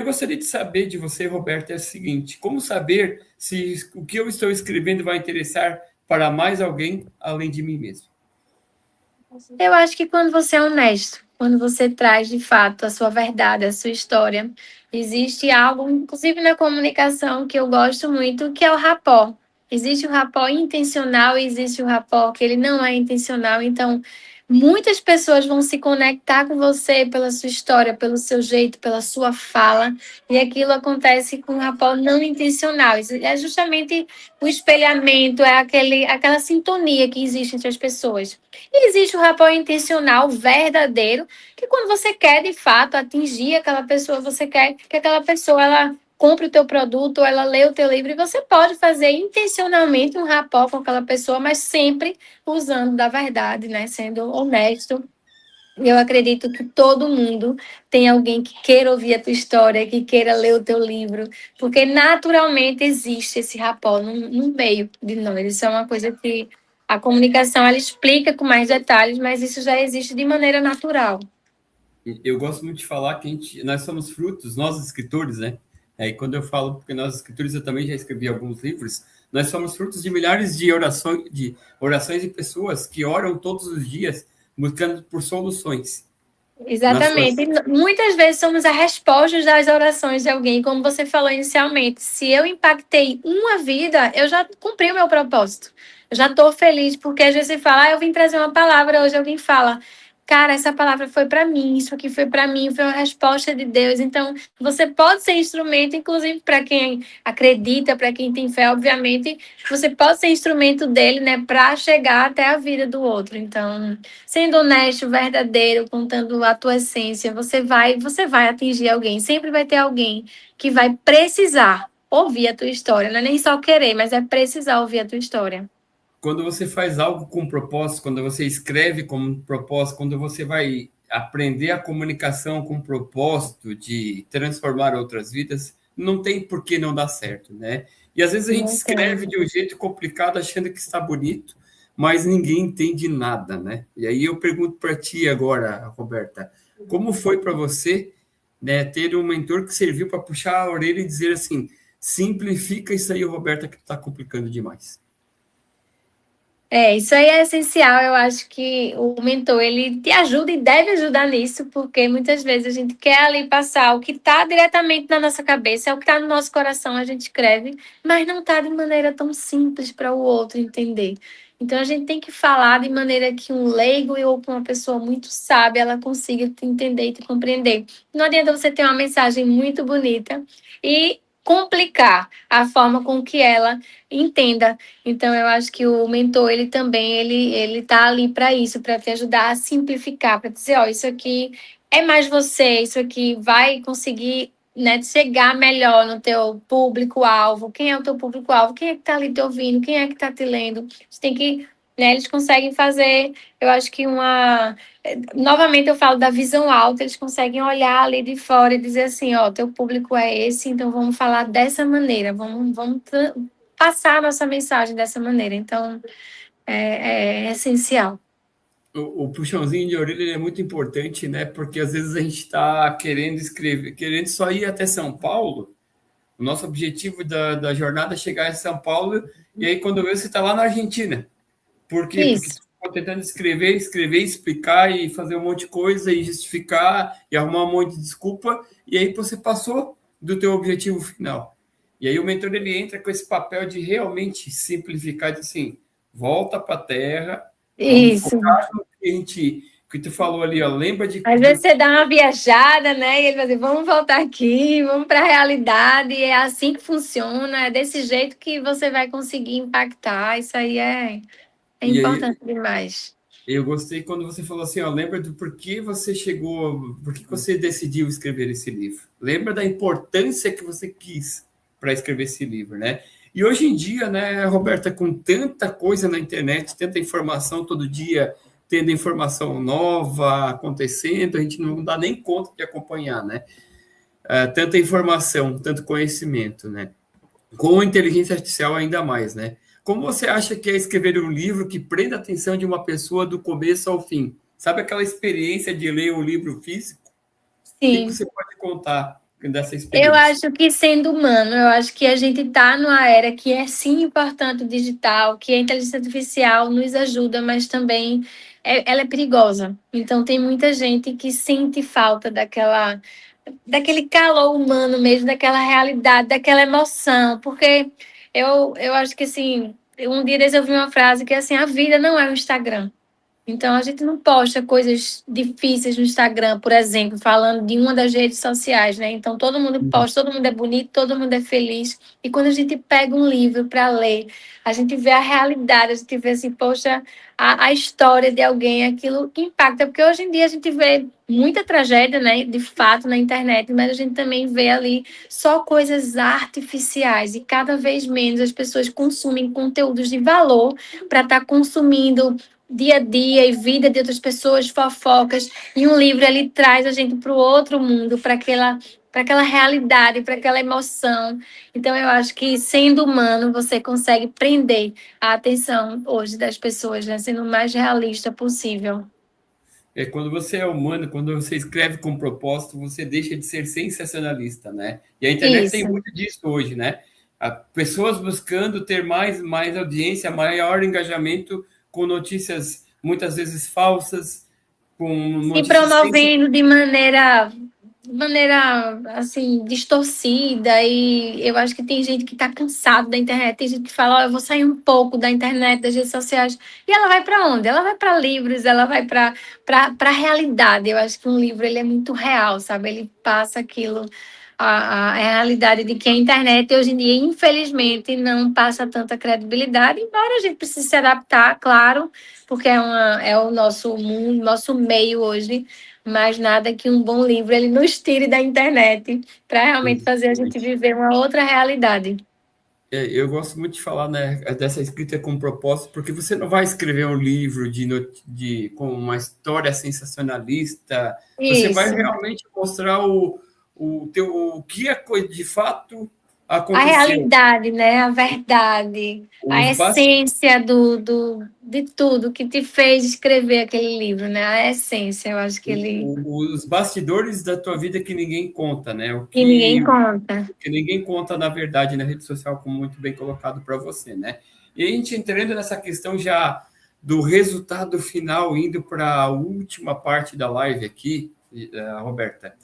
eu gostaria de saber de você, Roberta, é o seguinte: como saber se o que eu estou escrevendo vai interessar para mais alguém além de mim mesmo? Eu acho que quando você é honesto, quando você traz de fato a sua verdade, a sua história, existe algo, inclusive na comunicação, que eu gosto muito, que é o rapport. Existe o rapport intencional e existe o rapport que ele não é intencional. Então, muitas pessoas vão se conectar com você pela sua história, pelo seu jeito, pela sua fala, e aquilo acontece com um rapport não intencional. Isso é justamente o espelhamento, é aquela sintonia que existe entre as pessoas. E existe o rapport intencional verdadeiro, que quando você quer de fato atingir aquela pessoa, você quer que aquela pessoa ela compre o teu produto, ou ela lê o teu livro, e você pode fazer intencionalmente um rapport com aquela pessoa, mas sempre usando da verdade, né? Sendo honesto. E eu acredito que todo mundo tem alguém que queira ouvir a tua história, que queira ler o teu livro, porque naturalmente existe esse rapport no meio de nós. Isso é uma coisa que a comunicação ela explica com mais detalhes, mas isso já existe de maneira natural. Eu gosto muito de falar que nós somos frutos, nós escritores, né? E quando eu falo, porque nós escritores, eu também já escrevi alguns livros, nós somos frutos de milhares de orações de pessoas que oram todos os dias buscando por soluções. Nas suas... Exatamente. E muitas vezes somos a resposta das orações de alguém, como você falou inicialmente. Se eu impactei uma vida, eu já cumpri o meu propósito. Eu já estou feliz, porque às vezes você fala, eu vim trazer uma palavra, hoje alguém fala, cara, essa palavra foi para mim, isso aqui foi para mim, foi uma resposta de Deus. Então, você pode ser instrumento, inclusive para quem acredita, para quem tem fé, obviamente, você pode ser instrumento dele, né, para chegar até a vida do outro. Então, sendo honesto, verdadeiro, contando a tua essência, você vai atingir alguém. Sempre vai ter alguém que vai precisar ouvir a tua história. Não é nem só querer, mas é precisar ouvir a tua história. Quando você faz algo com propósito, quando você escreve com propósito, quando você vai aprender a comunicação com propósito de transformar outras vidas, não tem por que não dar certo, né? E às vezes a gente Não escreve tem. de um jeito complicado, achando que está bonito, mas ninguém entende nada, né? E aí eu pergunto para ti agora, Roberta, como foi para você, né, ter um mentor que serviu para puxar a orelha e dizer assim, simplifica isso aí, Roberta, que está complicando demais. Isso aí é essencial. Eu acho que o mentor, ele te ajuda e deve ajudar nisso, porque muitas vezes a gente quer ali passar o que está diretamente na nossa cabeça, é o que está no nosso coração, a gente escreve, mas não está de maneira tão simples para o outro entender. Então a gente tem que falar de maneira que um leigo ou uma pessoa muito sábia ela consiga te entender e te compreender. Não adianta você ter uma mensagem muito bonita e complicar a forma com que ela entenda. Então, eu acho que o mentor, ele também, ele tá ali para isso, para te ajudar a simplificar, para dizer, ó, isso aqui é mais você, isso aqui vai conseguir, né, chegar melhor no teu público-alvo. Quem é o teu público-alvo? Quem é que tá ali te ouvindo? Quem é que tá te lendo? Você tem que, né, eles conseguem fazer, eu acho que novamente eu falo da visão alta, eles conseguem olhar ali de fora e dizer assim, ó, teu público é esse, então vamos falar dessa maneira, vamos passar a nossa mensagem dessa maneira. Então, é essencial. O puxãozinho de orelha ele é muito importante, né? Porque às vezes a gente está querendo escrever, querendo só ir até São Paulo. O nosso objetivo da jornada é chegar em São Paulo, e aí quando vê, você está lá na Argentina. Por quê? Porque Isso. tu ficou tentando escrever, explicar e fazer um monte de coisa e justificar e arrumar um monte de desculpa, e aí você passou do teu objetivo final. E aí o mentor ele entra com esse papel de realmente simplificar, de assim, volta para a terra, vamos Isso. focar no que a gente, que tu falou ali, ó, lembra Às vezes você dá uma viajada, né? E ele vai dizer, vamos voltar aqui, vamos para a realidade. É assim que funciona, é desse jeito que você vai conseguir impactar. Isso aí é e aí importante demais. eu gostei quando você falou assim, ó, lembra do porquê você chegou, por que você decidiu escrever esse livro. Lembra da importância que você quis para escrever esse livro, né? E hoje em dia, né, Roberta, com tanta coisa na internet, tanta informação todo dia, tendo informação nova acontecendo, a gente não dá nem conta de acompanhar, né? Tanta informação, tanto conhecimento, né? Com a inteligência artificial ainda mais, né? Como você acha que é escrever um livro que prenda a atenção de uma pessoa do começo ao fim? Sabe aquela experiência de ler um livro físico? O que Sim. você pode contar? dessa Eu experiência? acho que sendo humano, eu acho que a gente está numa era que é sim importante o digital, que a inteligência artificial nos ajuda, mas também ela é perigosa. Então tem muita gente que sente falta daquele calor humano mesmo, daquela realidade, daquela emoção, porque eu acho que assim, um dia desses eu vi uma frase que assim, a vida não é o Instagram. Então, a gente não posta coisas difíceis no Instagram, por exemplo, falando de uma das redes sociais, né? Então, todo mundo Uhum. posta, todo mundo é bonito, todo mundo é feliz. E quando a gente pega um livro para ler, a gente vê a realidade, a gente vê assim, poxa, a história de alguém, aquilo que impacta. Porque hoje em dia a gente vê muita tragédia, né? De fato, na internet, mas a gente também vê ali só coisas artificiais. E cada vez menos as pessoas consumem conteúdos de valor para estar consumindo dia a dia e vida de outras pessoas, fofocas, e um livro ele traz a gente para o outro mundo, para aquela realidade, para aquela emoção. Então eu acho que sendo humano você consegue prender a atenção hoje das pessoas, né? Sendo o mais realista possível. É, quando você é humano, quando você escreve com propósito, você deixa de ser sensacionalista, né? E a internet tem Isso. muito disso hoje, né? Pessoas buscando ter mais audiência, maior engajamento com notícias muitas vezes falsas, com Se notícias sem. promovendo de maneira assim distorcida, e eu acho que tem gente que está cansado da internet, tem gente que fala, ó, eu vou sair um pouco da internet, das redes sociais, e ela vai para onde? Ela vai para livros, ela vai para a realidade. Eu acho que um livro ele é muito real, sabe? Ele passa aquilo a realidade de que a internet hoje em dia, infelizmente, não passa tanta credibilidade, embora a gente precise se adaptar, claro, porque é o nosso mundo, nosso meio hoje, mas nada que um bom livro ele nos tire da internet para realmente fazer a gente Exatamente. viver uma outra realidade. Eu gosto muito de falar, né, dessa escrita com propósito, porque você não vai escrever um livro com uma história sensacionalista, você vai Isso. realmente mostrar o que de fato A aconteceu. realidade, né? A verdade, a Os, bas- essência de tudo que te fez escrever aquele livro, né? A essência, eu acho que ele os bastidores da tua vida que ninguém conta, né? que ninguém conta. O que ninguém conta, na verdade, na rede social, como muito bem colocado para você, né? E a gente entrando nessa questão já do resultado final, indo para a última parte da live aqui, Roberta,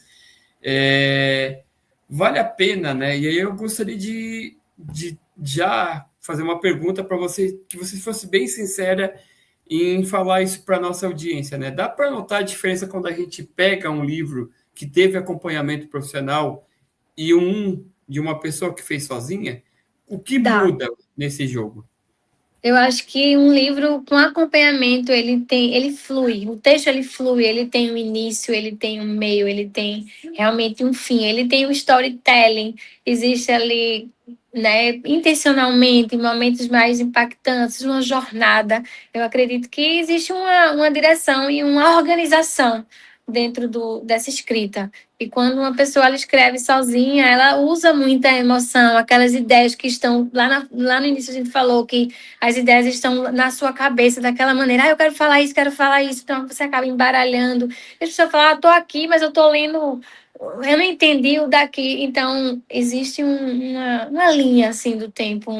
é, vale a pena, né? E aí eu gostaria de já fazer uma pergunta para você, que você fosse bem sincera em falar isso para a nossa audiência, né? Dá para notar a diferença quando a gente pega um livro que teve acompanhamento profissional e um de uma pessoa que fez sozinha? O que Dá. muda nesse jogo? Eu acho que um livro com acompanhamento, ele flui. O texto ele flui, ele tem um início, ele tem um meio, ele tem realmente um fim, ele tem um storytelling. Existe ali, né, intencionalmente, momentos mais impactantes, uma jornada. Eu acredito que existe uma direção e uma organização dentro dessa escrita. E quando uma pessoa ela escreve sozinha, ela usa muita emoção, aquelas ideias que estão lá no início a gente falou que as ideias estão na sua cabeça daquela maneira. Ah, eu quero falar isso, quero falar isso. Então você acaba embaralhando. E a pessoa fala, ah, tô aqui, mas eu tô lendo, eu não entendi o daqui. Então existe uma linha assim do tempo,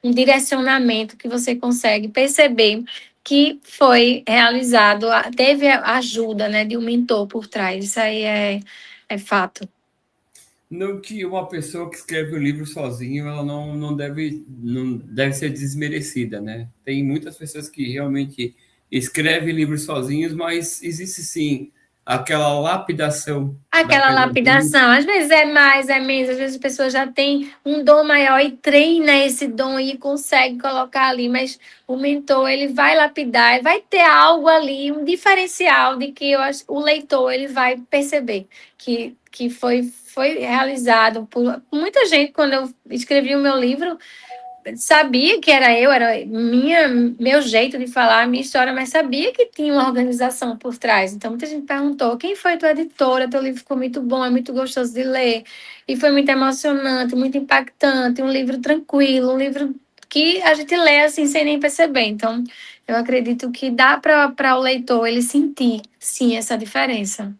um direcionamento que você consegue perceber que foi realizado, teve a ajuda, né, de um mentor por trás. Isso aí é fato. Não que uma pessoa que escreve o livro sozinho, ela não deve ser desmerecida, né? Tem muitas pessoas que realmente escrevem livros sozinhos, mas existe sim aquela lapidação da Aquela pedra. lapidação, às vezes é mais, é menos, às vezes a pessoa já tem um dom maior e treina esse dom e consegue colocar ali, mas o mentor ele vai lapidar, e vai ter algo ali, um diferencial de que eu acho, o leitor ele vai perceber que foi realizado por muita gente. Quando eu escrevi o meu livro, sabia que era eu, era meu jeito de falar, a minha história, mas sabia que tinha uma organização por trás. Então, muita gente perguntou: quem foi tua editora? Teu livro ficou muito bom, é muito gostoso de ler. E foi muito emocionante, muito impactante, um livro tranquilo, um livro que a gente lê assim sem nem perceber. Então, eu acredito que dá para o leitor ele sentir, sim, essa diferença.